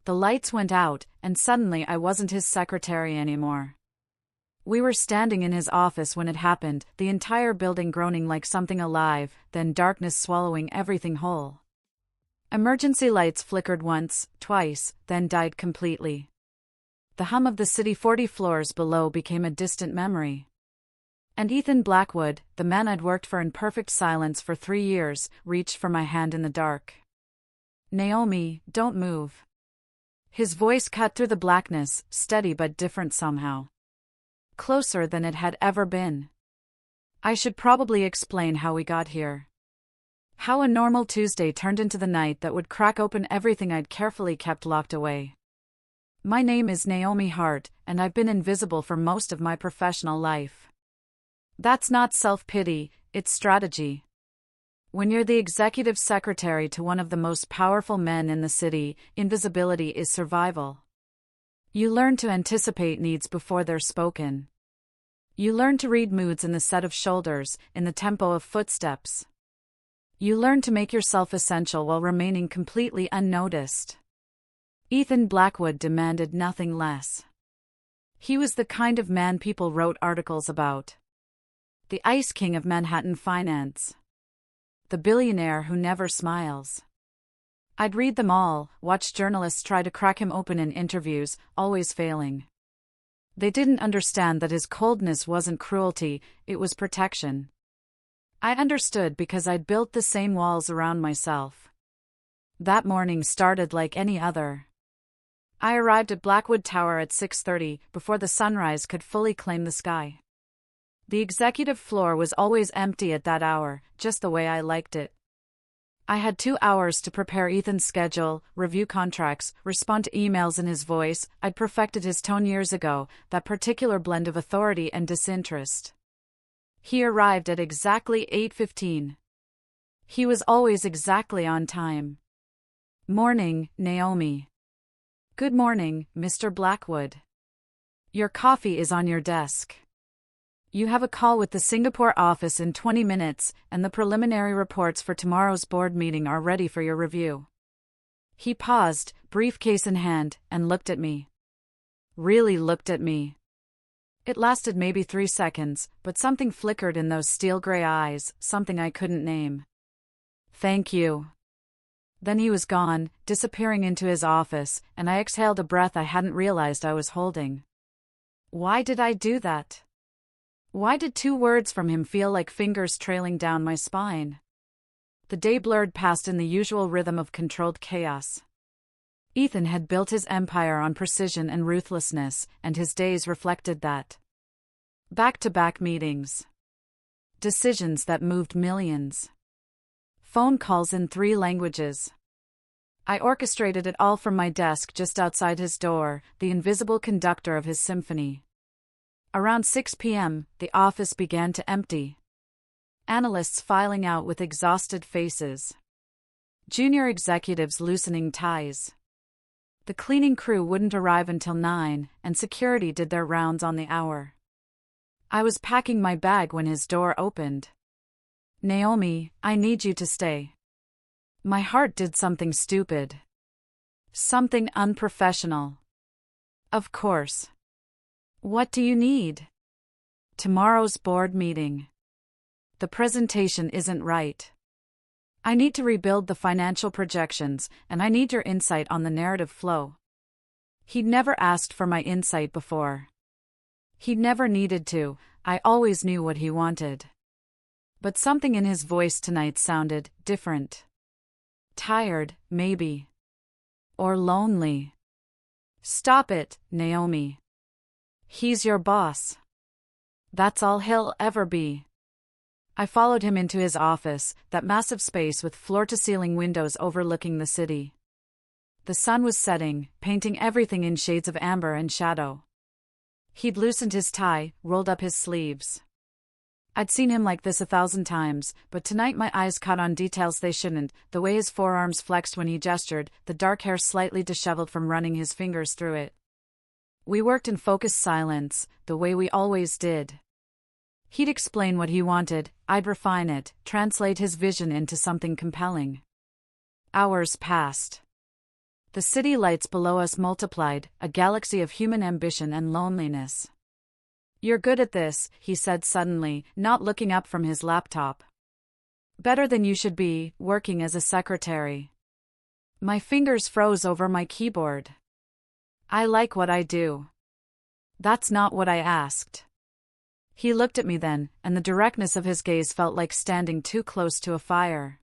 The lights went out, and suddenly I wasn't his secretary anymore. We were standing in his office when it happened, the entire building groaning like something alive, then darkness swallowing everything whole. Emergency lights flickered once, twice, then died completely. The hum of the city 40 floors below became a distant memory. And Ethan Blackwood, the man I'd worked for in perfect silence for 3 years, reached for my hand in the dark. "Naomi, don't move." His voice cut through the blackness, steady but different somehow. Closer than it had ever been. I should probably explain how we got here. How a normal Tuesday turned into the night that would crack open everything I'd carefully kept locked away. My name is Naomi Hart, and I've been invisible for most of my professional life. That's not self-pity, it's strategy. When you're the executive secretary to one of the most powerful men in the city, invisibility is survival. You learn to anticipate needs before they're spoken. You learn to read moods in the set of shoulders, in the tempo of footsteps. You learn to make yourself essential while remaining completely unnoticed. Ethan Blackwood demanded nothing less. He was the kind of man people wrote articles about. The Ice King of Manhattan finance. The billionaire who never smiles. I'd read them all, watch journalists try to crack him open in interviews, always failing. They didn't understand that his coldness wasn't cruelty, it was protection. I understood because I'd built the same walls around myself. That morning started like any other. I arrived at Blackwood Tower at 6:30, before the sunrise could fully claim the sky. The executive floor was always empty at that hour, just the way I liked it. I had 2 hours to prepare Ethan's schedule, review contracts, respond to emails in his voice. I'd perfected his tone years ago, that particular blend of authority and disinterest. He arrived at exactly 8:15. He was always exactly on time. "Morning, Naomi." "Good morning, Mr. Blackwood. Your coffee is on your desk. You have a call with the Singapore office in 20 minutes, and the preliminary reports for tomorrow's board meeting are ready for your review." He paused, briefcase in hand, and looked at me. Really looked at me. It lasted maybe 3 seconds, but something flickered in those steel-gray eyes, something I couldn't name. "Thank you." Then he was gone, disappearing into his office, and I exhaled a breath I hadn't realized I was holding. Why did I do that? Why did 2 words from him feel like fingers trailing down my spine? The day blurred past in the usual rhythm of controlled chaos. Ethan had built his empire on precision and ruthlessness, and his days reflected that. Back-to-back meetings. Decisions that moved millions. Phone calls in 3 languages. I orchestrated it all from my desk just outside his door, the invisible conductor of his symphony. Around 6 p.m., the office began to empty. Analysts filing out with exhausted faces. Junior executives loosening ties. The cleaning crew wouldn't arrive until 9, and security did their rounds on the hour. I was packing my bag when his door opened. "Naomi, I need you to stay." My heart did something stupid. Something unprofessional. "Of course. What do you need?" "Tomorrow's board meeting. The presentation isn't right. I need to rebuild the financial projections, and I need your insight on the narrative flow." He'd never asked for my insight before. He'd never needed to, I always knew what he wanted. But something in his voice tonight sounded different. Tired, maybe. Or lonely. "Stop it, Naomi. He's your boss. That's all he'll ever be." I followed him into his office, that massive space with floor-to-ceiling windows overlooking the city. The sun was setting, painting everything in shades of amber and shadow. He'd loosened his tie, rolled up his sleeves. I'd seen him like this 1,000 times, but tonight my eyes caught on details they shouldn't, the way his forearms flexed when he gestured, the dark hair slightly disheveled from running his fingers through it. We worked in focused silence, the way we always did. He'd explain what he wanted, I'd refine it, translate his vision into something compelling. Hours passed. The city lights below us multiplied, a galaxy of human ambition and loneliness. "You're good at this," he said suddenly, not looking up from his laptop. "Better than you should be, working as a secretary." My fingers froze over my keyboard. "I like what I do." "That's not what I asked." He looked at me then, and the directness of his gaze felt like standing too close to a fire.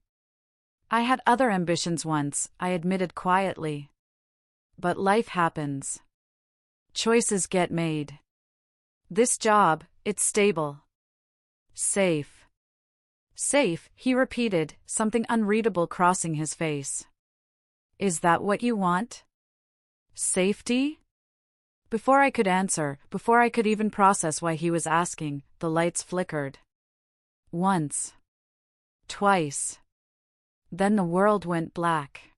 "I had other ambitions once," I admitted quietly. "But life happens. Choices get made. This job, it's stable. Safe." "Safe," he repeated, something unreadable crossing his face. "Is that what you want? Safety?" Before I could answer, before I could even process why he was asking, the lights flickered. Once. Twice. Then the world went black.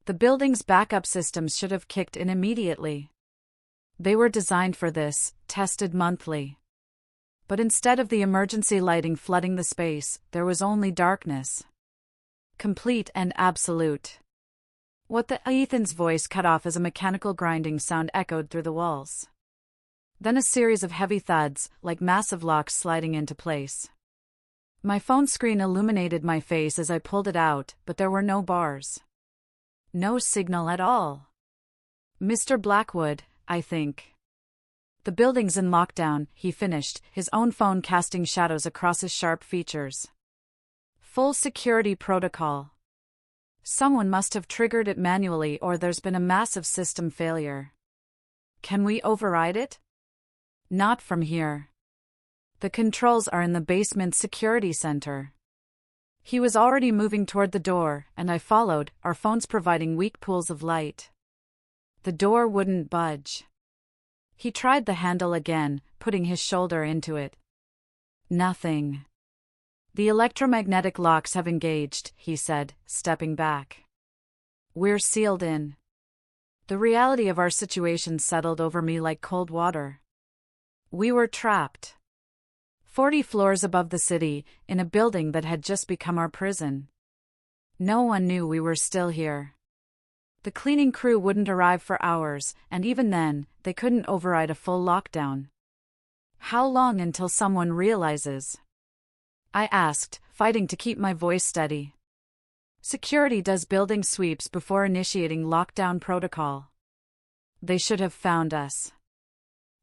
The building's backup systems should have kicked in immediately. They were designed for this, tested monthly. But instead of the emergency lighting flooding the space, there was only darkness. Complete and absolute. Ethan's voice cut off as a mechanical grinding sound echoed through the walls. Then a series of heavy thuds, like massive locks sliding into place. My phone screen illuminated my face as I pulled it out, but there were no bars. No signal at all. "Mr. Blackwood, I think. The building's in lockdown," he finished, his own phone casting shadows across his sharp features. "Full security protocol. Someone must have triggered it manually or there's been a massive system failure. Can we override it?" "Not from here. The controls are in the basement security center." He was already moving toward the door, and I followed, our phones providing weak pools of light. The door wouldn't budge. He tried the handle again, putting his shoulder into it. Nothing. "The electromagnetic locks have engaged," he said, stepping back. "We're sealed in." The reality of our situation settled over me like cold water. We were trapped. 40 floors above the city, in a building that had just become our prison. No one knew we were still here. The cleaning crew wouldn't arrive for hours, and even then, they couldn't override a full lockdown. "How long until someone realizes?" I asked, fighting to keep my voice steady. "Security does building sweeps before initiating lockdown protocol. They should have found us."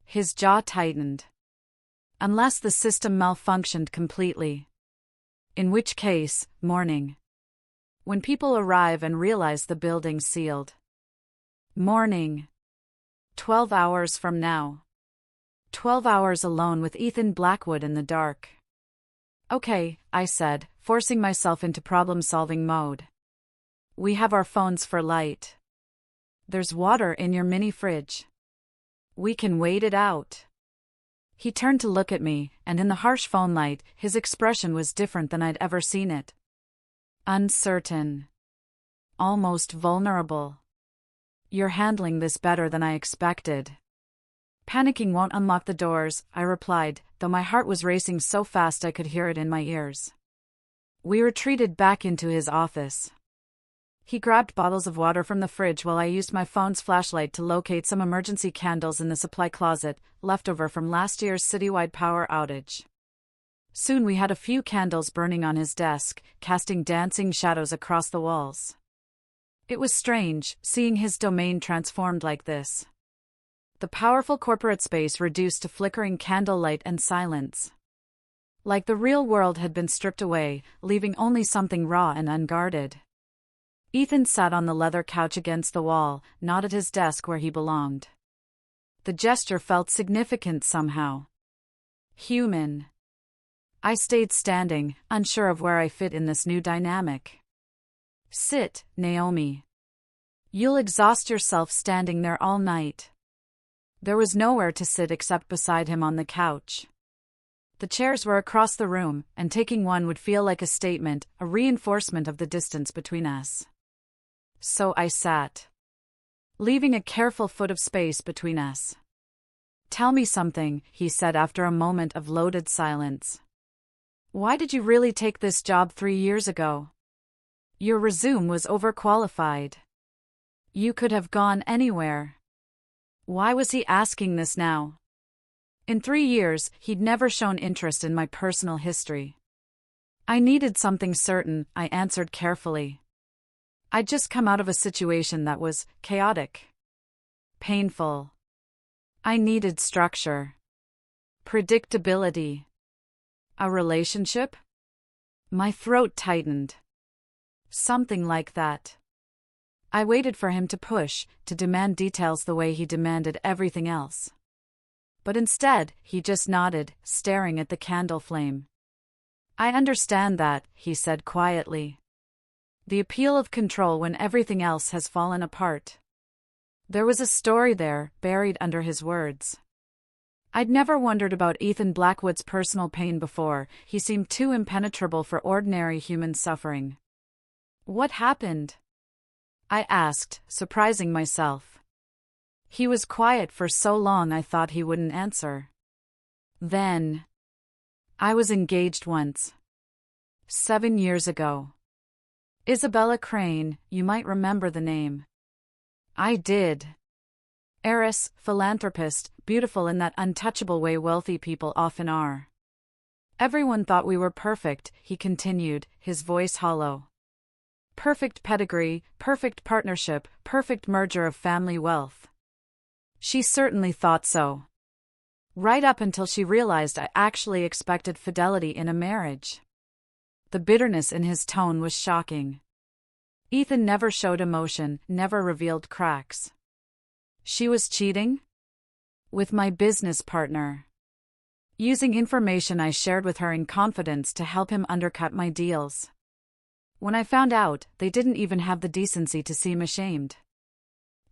His jaw tightened. "Unless the system malfunctioned completely. In which case, morning. When people arrive and realize the building's sealed. Morning. 12 hours from now. 12 hours alone with Ethan Blackwood in the dark." "Okay," I said, forcing myself into problem-solving mode. "We have our phones for light. There's water in your mini fridge. We can wait it out." He turned to look at me, and in the harsh phone light, his expression was different than I'd ever seen it. Uncertain. Almost vulnerable. "You're handling this better than I expected." "Panicking won't unlock the doors," I replied, though my heart was racing so fast I could hear it in my ears. We retreated back into his office. He grabbed bottles of water from the fridge while I used my phone's flashlight to locate some emergency candles in the supply closet, leftover from last year's citywide power outage. Soon we had a few candles burning on his desk, casting dancing shadows across the walls. It was strange, seeing his domain transformed like this. The powerful corporate space reduced to flickering candlelight and silence. Like the real world had been stripped away, leaving only something raw and unguarded. Ethan sat on the leather couch against the wall, not at his desk where he belonged. The gesture felt significant somehow. Human. I stayed standing, unsure of where I fit in this new dynamic. "Sit, Naomi. You'll exhaust yourself standing there all night." There was nowhere to sit except beside him on the couch. The chairs were across the room, and taking one would feel like a statement, a reinforcement of the distance between us. So I sat, leaving a careful foot of space between us. "Tell me something," he said after a moment of loaded silence. "Why did you really take this job 3 years ago? Your resume was overqualified." You could have gone anywhere. Why was he asking this now? In 3 years, he'd never shown interest in my personal history. I needed something certain, I answered carefully. I'd just come out of a situation that was chaotic. Painful. I needed structure. Predictability. A relationship? My throat tightened. Something like that. I waited for him to push, to demand details the way he demanded everything else. But instead, he just nodded, staring at the candle flame. I understand that, he said quietly. The appeal of control when everything else has fallen apart. There was a story there, buried under his words. I'd never wondered about Ethan Blackwood's personal pain before. He seemed too impenetrable for ordinary human suffering. What happened? I asked, surprising myself. He was quiet for so long I thought he wouldn't answer. Then. I was engaged once. 7 years ago. Isabella Crane, you might remember the name. I did. Heiress, philanthropist, beautiful in that untouchable way wealthy people often are. Everyone thought we were perfect, he continued, his voice hollow. Perfect pedigree, perfect partnership, perfect merger of family wealth. She certainly thought so. Right up until she realized I actually expected fidelity in a marriage. The bitterness in his tone was shocking. Ethan never showed emotion, never revealed cracks. She was cheating? With my business partner. Using information I shared with her in confidence to help him undercut my deals. When I found out, they didn't even have the decency to seem ashamed.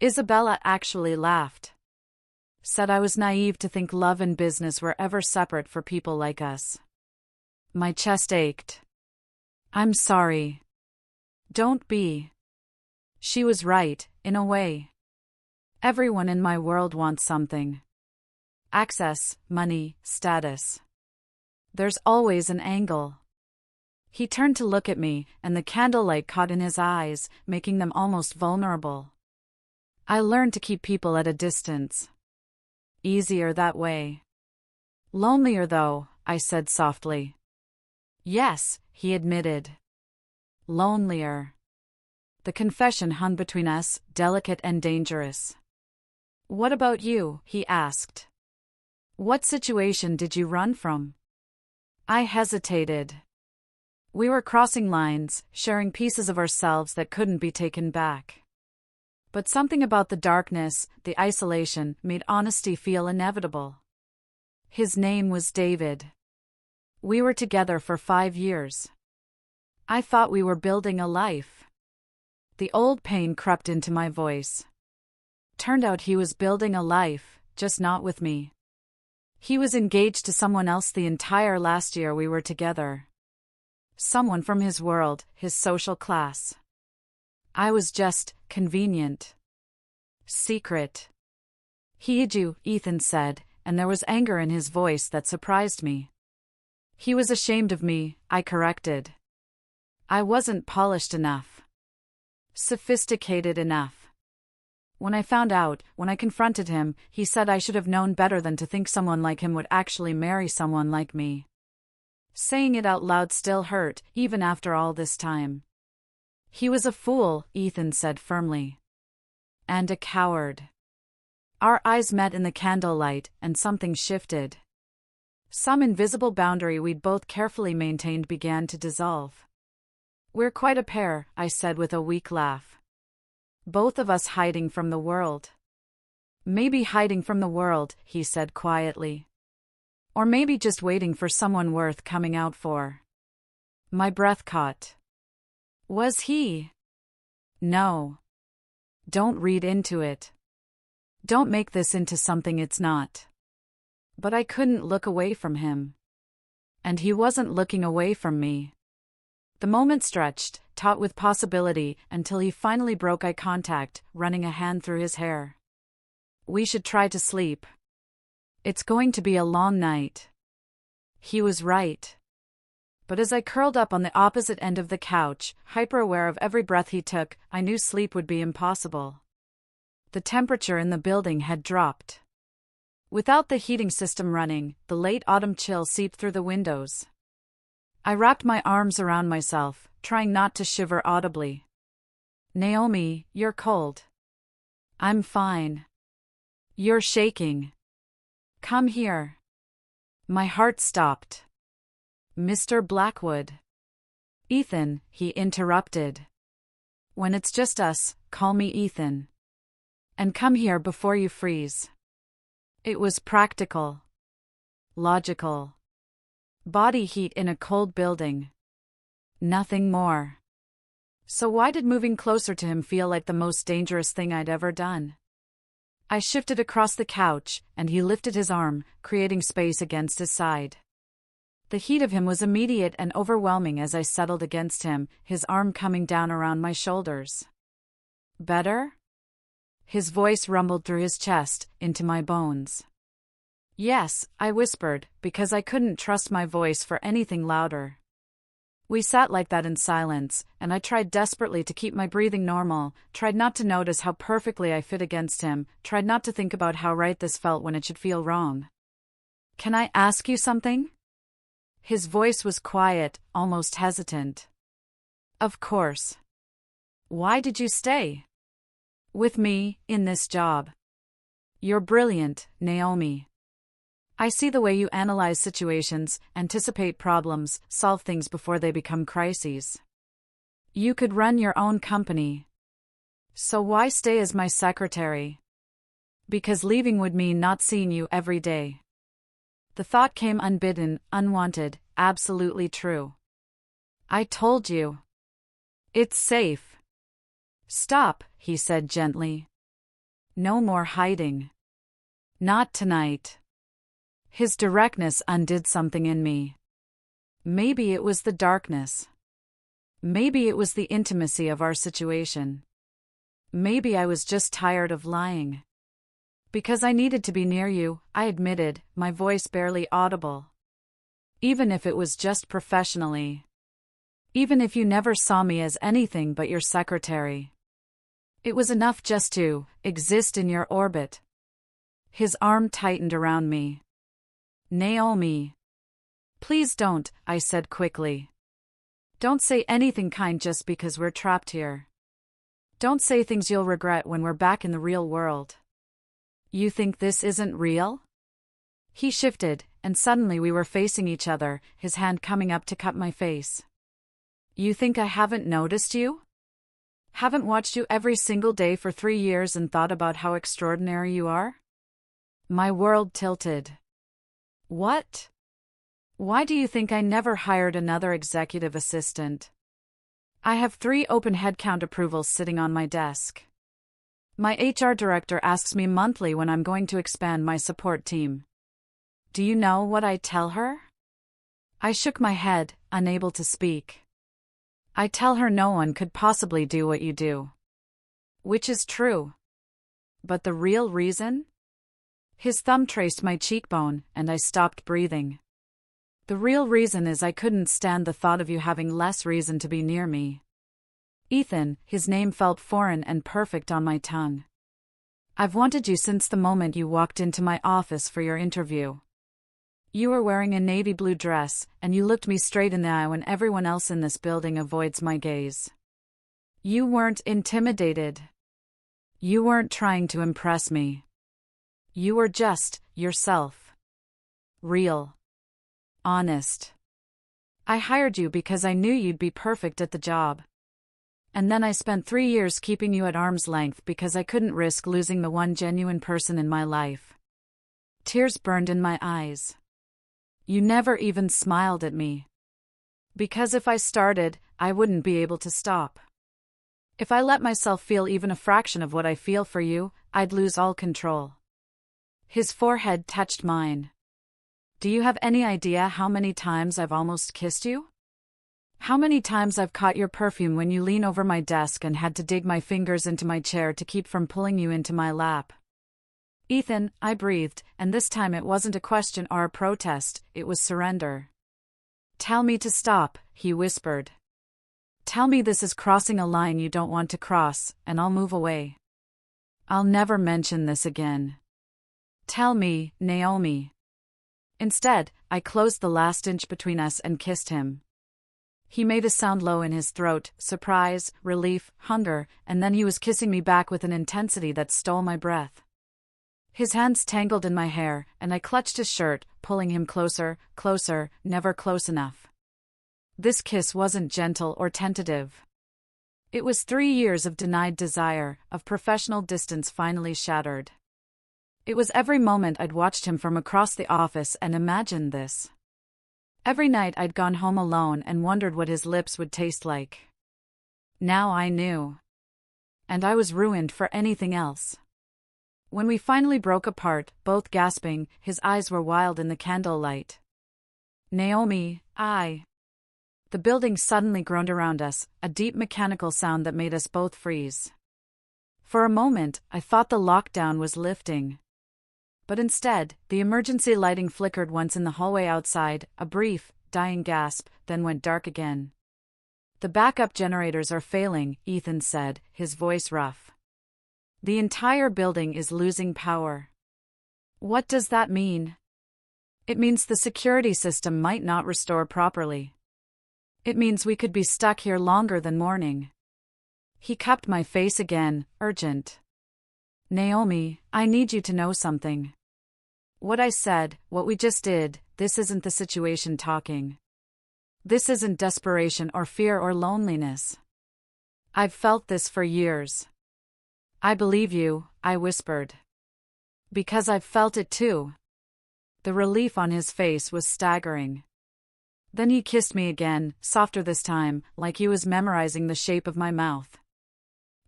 Isabella actually laughed. Said I was naive to think love and business were ever separate for people like us. My chest ached. I'm sorry. Don't be. She was right, in a way. Everyone in my world wants something. Access, money, status. There's always an angle. He turned to look at me, and the candlelight caught in his eyes, making them almost vulnerable. I learned to keep people at a distance. Easier that way. Lonelier though, I said softly. Yes, he admitted. Lonelier. The confession hung between us, delicate and dangerous. What about you? He asked. What situation did you run from? I hesitated. We were crossing lines, sharing pieces of ourselves that couldn't be taken back. But something about the darkness, the isolation, made honesty feel inevitable. His name was David. We were together for 5 years. I thought we were building a life. The old pain crept into my voice. Turned out he was building a life, just not with me. He was engaged to someone else the entire last year we were together. Someone from his world, his social class. I was just convenient. Secret. He hid you, Ethan said, and there was anger in his voice that surprised me. He was ashamed of me, I corrected. I wasn't polished enough. Sophisticated enough. When I found out, when I confronted him, he said I should have known better than to think someone like him would actually marry someone like me. Saying it out loud still hurt, even after all this time. He was a fool, Ethan said firmly. And a coward. Our eyes met in the candlelight, and something shifted. Some invisible boundary we'd both carefully maintained began to dissolve. We're quite a pair, I said with a weak laugh. Both of us hiding from the world. Maybe hiding from the world, he said quietly. Or maybe just waiting for someone worth coming out for. My breath caught. Was he? No. Don't read into it. Don't make this into something it's not. But I couldn't look away from him. And he wasn't looking away from me. The moment stretched, taut with possibility, until he finally broke eye contact, running a hand through his hair. We should try to sleep. It's going to be a long night. He was right. But as I curled up on the opposite end of the couch, hyper-aware of every breath he took, I knew sleep would be impossible. The temperature in the building had dropped. Without the heating system running, the late autumn chill seeped through the windows. I wrapped my arms around myself, trying not to shiver audibly. Naomi, you're cold. I'm fine. You're shaking. Come here. My heart stopped. Mr. Blackwood. Ethan, he interrupted. When it's just us, call me Ethan. And come here before you freeze. It was practical. Logical. Body heat in a cold building. Nothing more. So why did moving closer to him feel like the most dangerous thing I'd ever done? I shifted across the couch, and he lifted his arm, creating space against his side. The heat of him was immediate and overwhelming as I settled against him, his arm coming down around my shoulders. Better? His voice rumbled through his chest, into my bones. Yes, I whispered, because I couldn't trust my voice for anything louder. We sat like that in silence, and I tried desperately to keep my breathing normal, tried not to notice how perfectly I fit against him, tried not to think about how right this felt when it should feel wrong. Can I ask you something? His voice was quiet, almost hesitant. Of course. Why did you stay with me, in this job? You're brilliant, Naomi. I see the way you analyze situations, anticipate problems, solve things before they become crises. You could run your own company. So why stay as my secretary? Because leaving would mean not seeing you every day. The thought came unbidden, unwanted, absolutely true. I told you. It's safe. Stop, he said gently. No more hiding. Not tonight. His directness undid something in me. Maybe it was the darkness. Maybe it was the intimacy of our situation. Maybe I was just tired of lying. Because I needed to be near you, I admitted, my voice barely audible. Even if it was just professionally. Even if you never saw me as anything but your secretary. It was enough just to exist in your orbit. His arm tightened around me. Naomi. Please don't, I said quickly. Don't say anything kind just because we're trapped here. Don't say things you'll regret when we're back in the real world. You think this isn't real? He shifted, and suddenly we were facing each other, his hand coming up to cup my face. You think I haven't noticed you? Haven't watched you every single day for 3 years and thought about how extraordinary you are? My world tilted. What? Why do you think I never hired another executive assistant? I have 3 open headcount approvals sitting on my desk. My HR director asks me monthly when I'm going to expand my support team. Do you know what I tell her? I shook my head, unable to speak. I tell her no one could possibly do what you do. Which is true. But the real reason? His thumb traced my cheekbone, and I stopped breathing. The real reason is I couldn't stand the thought of you having less reason to be near me. Ethan, his name felt foreign and perfect on my tongue. I've wanted you since the moment you walked into my office for your interview. You were wearing a navy blue dress, and you looked me straight in the eye when everyone else in this building avoids my gaze. You weren't intimidated. You weren't trying to impress me. You were just yourself. Real. Honest. I hired you because I knew you'd be perfect at the job. And then I spent 3 years keeping you at arm's length because I couldn't risk losing the one genuine person in my life. Tears burned in my eyes. You never even smiled at me. Because if I started, I wouldn't be able to stop. If I let myself feel even a fraction of what I feel for you, I'd lose all control. His forehead touched mine. Do you have any idea how many times I've almost kissed you? How many times I've caught your perfume when you lean over my desk and had to dig my fingers into my chair to keep from pulling you into my lap? Ethan, I breathed, and this time it wasn't a question or a protest, it was surrender. Tell me to stop, he whispered. Tell me this is crossing a line you don't want to cross, and I'll move away. I'll never mention this again. Tell me, Naomi. Instead, I closed the last inch between us and kissed him. He made a sound low in his throat, surprise, relief, hunger, and then he was kissing me back with an intensity that stole my breath. His hands tangled in my hair, and I clutched his shirt, pulling him closer, closer, never close enough. This kiss wasn't gentle or tentative. It was 3 years of denied desire, of professional distance finally shattered. It was every moment I'd watched him from across the office and imagined this. Every night I'd gone home alone and wondered what his lips would taste like. Now I knew. And I was ruined for anything else. When we finally broke apart, both gasping, his eyes were wild in the candlelight. Naomi, The building suddenly groaned around us, a deep mechanical sound that made us both freeze. For a moment, I thought the lockdown was lifting. But instead, the emergency lighting flickered once in the hallway outside, a brief, dying gasp, then went dark again. The backup generators are failing, Ethan said, his voice rough. The entire building is losing power. What does that mean? It means the security system might not restore properly. It means we could be stuck here longer than morning. He cupped my face again, urgent. Naomi, I need you to know something. What I said, what we just did, this isn't the situation talking. This isn't desperation or fear or loneliness. I've felt this for years. I believe you, I whispered. Because I've felt it too. The relief on his face was staggering. Then he kissed me again, softer this time, like he was memorizing the shape of my mouth.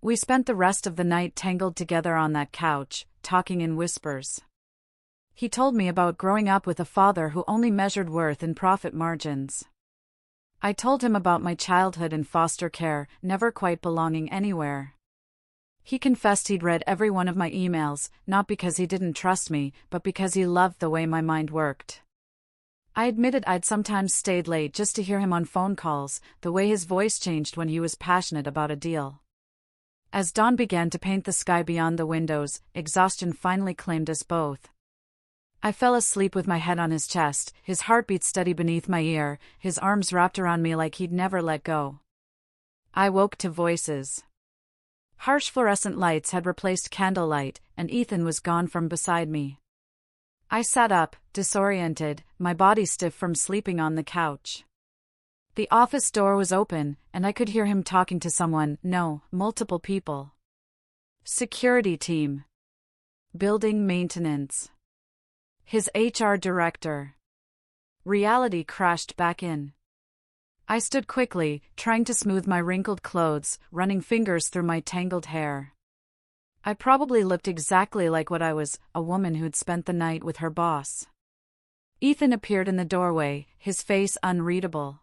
We spent the rest of the night tangled together on that couch, talking in whispers. He told me about growing up with a father who only measured worth in profit margins. I told him about my childhood in foster care, never quite belonging anywhere. He confessed he'd read every one of my emails, not because he didn't trust me, but because he loved the way my mind worked. I admitted I'd sometimes stayed late just to hear him on phone calls, the way his voice changed when he was passionate about a deal. As dawn began to paint the sky beyond the windows, exhaustion finally claimed us both. I fell asleep with my head on his chest, his heartbeat steady beneath my ear, his arms wrapped around me like he'd never let go. I woke to voices. Harsh fluorescent lights had replaced candlelight, and Ethan was gone from beside me. I sat up, disoriented, my body stiff from sleeping on the couch. The office door was open, and I could hear him talking to someone, no, multiple people. Security team. Building maintenance. His HR director. Reality crashed back in. I stood quickly, trying to smooth my wrinkled clothes, running fingers through my tangled hair. I probably looked exactly like what I was, a woman who'd spent the night with her boss. Ethan appeared in the doorway, his face unreadable.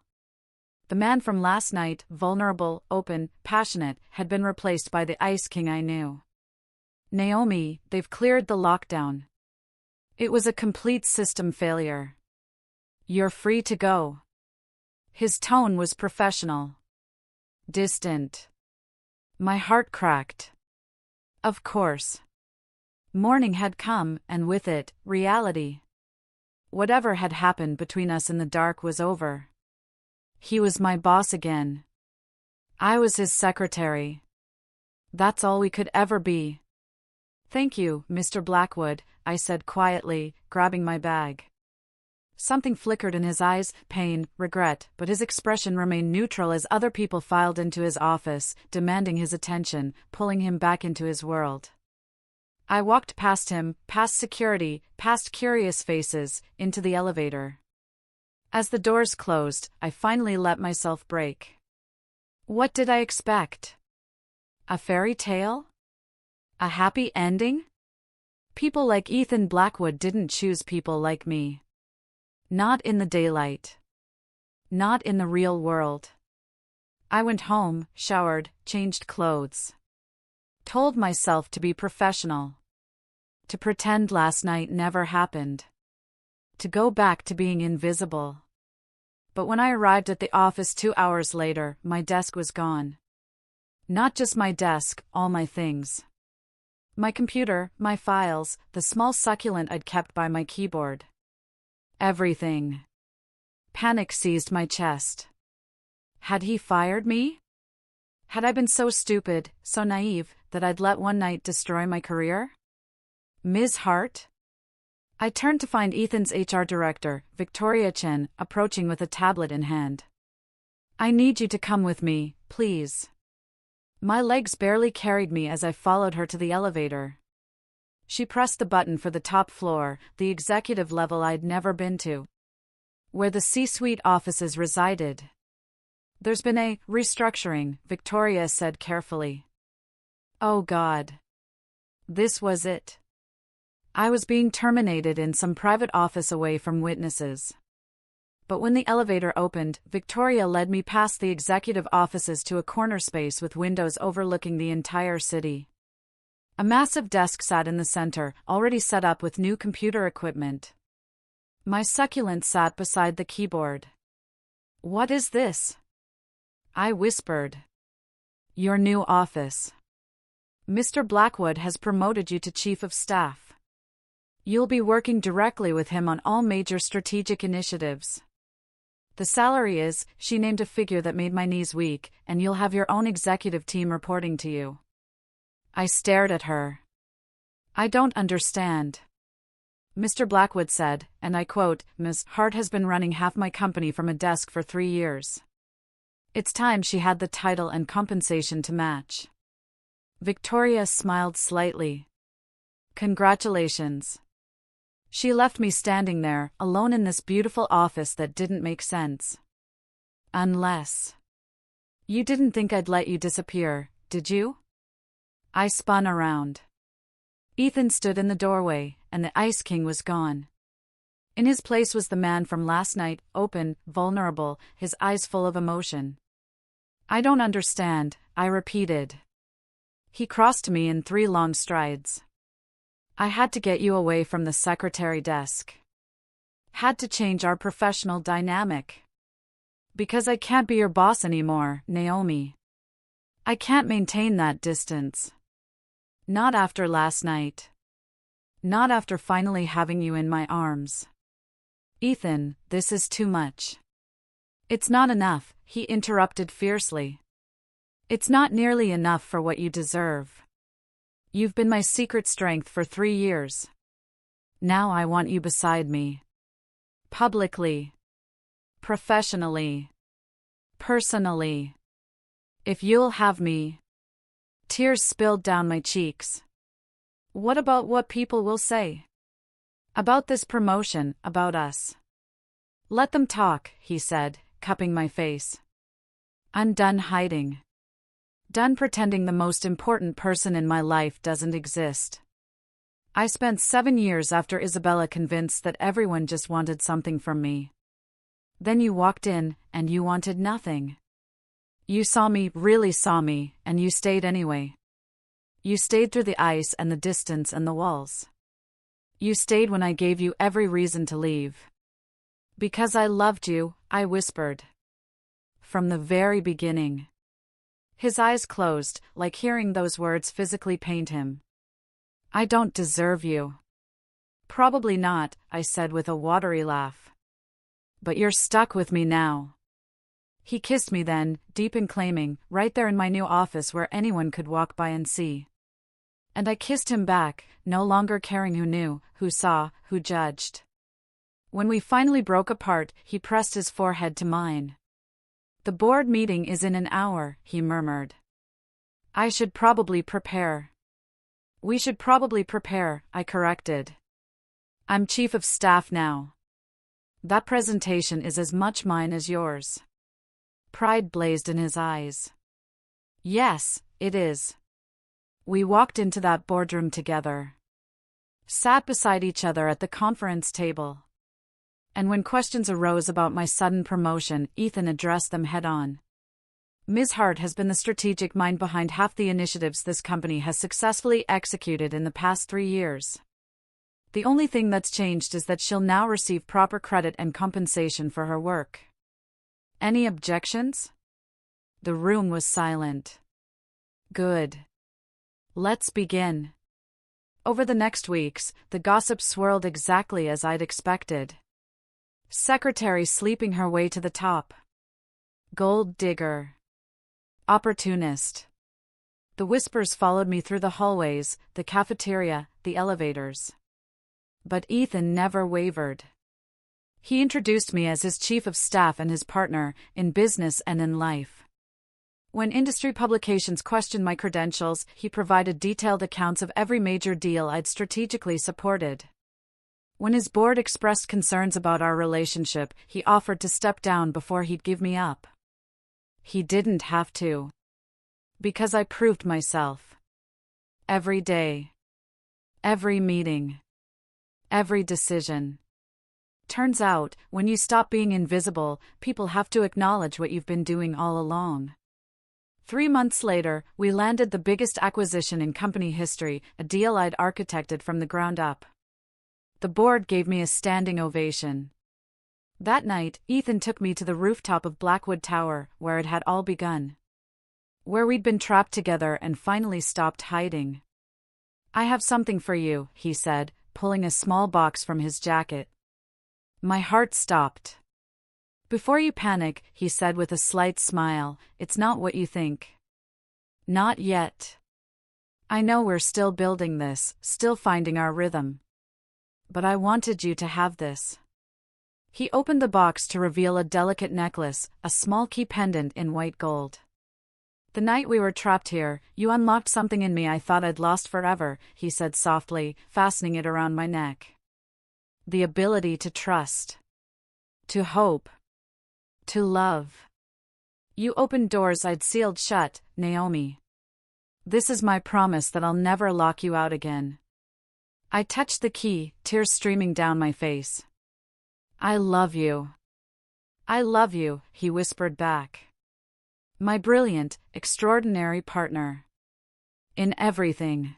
The man from last night, vulnerable, open, passionate, had been replaced by the Ice King I knew. Naomi, they've cleared the lockdown. It was a complete system failure. You're free to go. His tone was professional. Distant. My heart cracked. Of course. Morning had come, and with it, reality. Whatever had happened between us in the dark was over. He was my boss again. I was his secretary. That's all we could ever be. Thank you, Mr. Blackwood, I said quietly, grabbing my bag. Something flickered in his eyes, pain, regret, but his expression remained neutral as other people filed into his office, demanding his attention, pulling him back into his world. I walked past him, past security, past curious faces, into the elevator. As the doors closed, I finally let myself break. What did I expect? A fairy tale? A happy ending? People like Ethan Blackwood didn't choose people like me. Not in the daylight. Not in the real world. I went home, showered, changed clothes. Told myself to be professional. To pretend last night never happened. To go back to being invisible. But when I arrived at the office 2 hours later, my desk was gone. Not just my desk, all my things. My computer, my files, the small succulent I'd kept by my keyboard. Everything. Panic seized my chest. Had he fired me? Had I been so stupid, so naive, that I'd let one night destroy my career? Ms. Hart? I turned to find Ethan's HR director, Victoria Chen, approaching with a tablet in hand. I need you to come with me, please. My legs barely carried me as I followed her to the elevator. She pressed the button for the top floor, the executive level I'd never been to, where the C-suite offices resided. There's been a restructuring, Victoria said carefully. Oh God. This was it. I was being terminated in some private office away from witnesses. But when the elevator opened, Victoria led me past the executive offices to a corner space with windows overlooking the entire city. A massive desk sat in the center, already set up with new computer equipment. My succulent sat beside the keyboard. What is this? I whispered. Your new office. Mr. Blackwood has promoted you to Chief of Staff. You'll be working directly with him on all major strategic initiatives. The salary is, she named a figure that made my knees weak, and you'll have your own executive team reporting to you. I stared at her. I don't understand. Mr. Blackwood said, and I quote, Ms. Hart has been running half my company from a desk for 3 years. It's time she had the title and compensation to match. Victoria smiled slightly. Congratulations. She left me standing there, alone in this beautiful office that didn't make sense. Unless. You didn't think I'd let you disappear, did you? I spun around. Ethan stood in the doorway, and the Ice King was gone. In his place was the man from last night, open, vulnerable, his eyes full of emotion. I don't understand, I repeated. He crossed to me in 3 long strides. I had to get you away from the secretary desk. Had to change our professional dynamic. Because I can't be your boss anymore, Naomi. I can't maintain that distance. Not after last night. Not after finally having you in my arms. Ethan, this is too much. It's not enough, he interrupted fiercely. It's not nearly enough for what you deserve. You've been my secret strength for 3 years. Now I want you beside me. Publicly. Professionally. Personally. If you'll have me. Tears spilled down my cheeks. What about what people will say? About this promotion, about us. Let them talk, he said, cupping my face. I'm done hiding. Done pretending the most important person in my life doesn't exist. I spent 7 years after Isabella convinced that everyone just wanted something from me. Then you walked in, and you wanted nothing. You saw me, really saw me, and you stayed anyway. You stayed through the ice and the distance and the walls. You stayed when I gave you every reason to leave. Because I loved you, I whispered. From the very beginning. His eyes closed, like hearing those words physically pained him. I don't deserve you. Probably not, I said with a watery laugh. But you're stuck with me now. He kissed me then, deep and claiming, right there in my new office where anyone could walk by and see. And I kissed him back, no longer caring who knew, who saw, who judged. When we finally broke apart, he pressed his forehead to mine. The board meeting is in an hour, he murmured. I should probably prepare. We should probably prepare, I corrected. I'm chief of staff now. That presentation is as much mine as yours. Pride blazed in his eyes. Yes, it is. We walked into that boardroom together. Sat beside each other at the conference table. And when questions arose about my sudden promotion, Ethan addressed them head-on. Ms. Hart has been the strategic mind behind half the initiatives this company has successfully executed in the past 3 years. The only thing that's changed is that she'll now receive proper credit and compensation for her work. Any objections? The room was silent. Good. Let's begin. Over the next weeks, the gossip swirled exactly as I'd expected. Secretary sleeping her way to the top. Gold digger. Opportunist. The whispers followed me through the hallways, the cafeteria, the elevators. But Ethan never wavered. He introduced me as his chief of staff and his partner, in business and in life. When industry publications questioned my credentials, he provided detailed accounts of every major deal I'd strategically supported. When his board expressed concerns about our relationship, he offered to step down before he'd give me up. He didn't have to. Because I proved myself. Every day. Every meeting. Every decision. Turns out, when you stop being invisible, people have to acknowledge what you've been doing all along. 3 months later, we landed the biggest acquisition in company history, a deal I'd architected from the ground up. The board gave me a standing ovation. That night, Ethan took me to the rooftop of Blackwood Tower, where it had all begun. Where we'd been trapped together and finally stopped hiding. "I have something for you," he said, pulling a small box from his jacket. My heart stopped. "Before you panic," he said with a slight smile, "it's not what you think." Not yet. I know we're still building this, still finding our rhythm. But I wanted you to have this. He opened the box to reveal a delicate necklace, a small key pendant in white gold. "The night we were trapped here, you unlocked something in me I thought I'd lost forever," he said softly, fastening it around my neck. "The ability to trust. To hope. To love. You opened doors I'd sealed shut, Naomi. This is my promise that I'll never lock you out again." I touched the key, tears streaming down my face. "I love you. I love you," he whispered back. "My brilliant, extraordinary partner. In everything."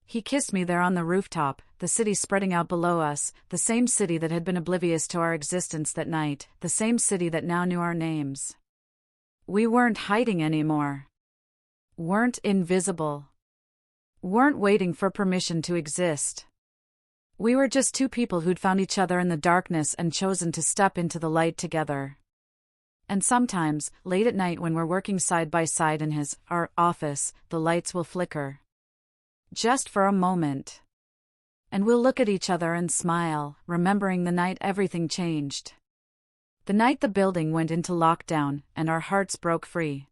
He kissed me there on the rooftop, the city spreading out below us, the same city that had been oblivious to our existence that night, the same city that now knew our names. We weren't hiding anymore. Weren't invisible. Weren't waiting for permission to exist. We were just two people who'd found each other in the darkness and chosen to step into the light together. And sometimes, late at night when we're working side by side in our office, the lights will flicker. Just for a moment. And we'll look at each other and smile, remembering the night everything changed. The night the building went into lockdown, and our hearts broke free.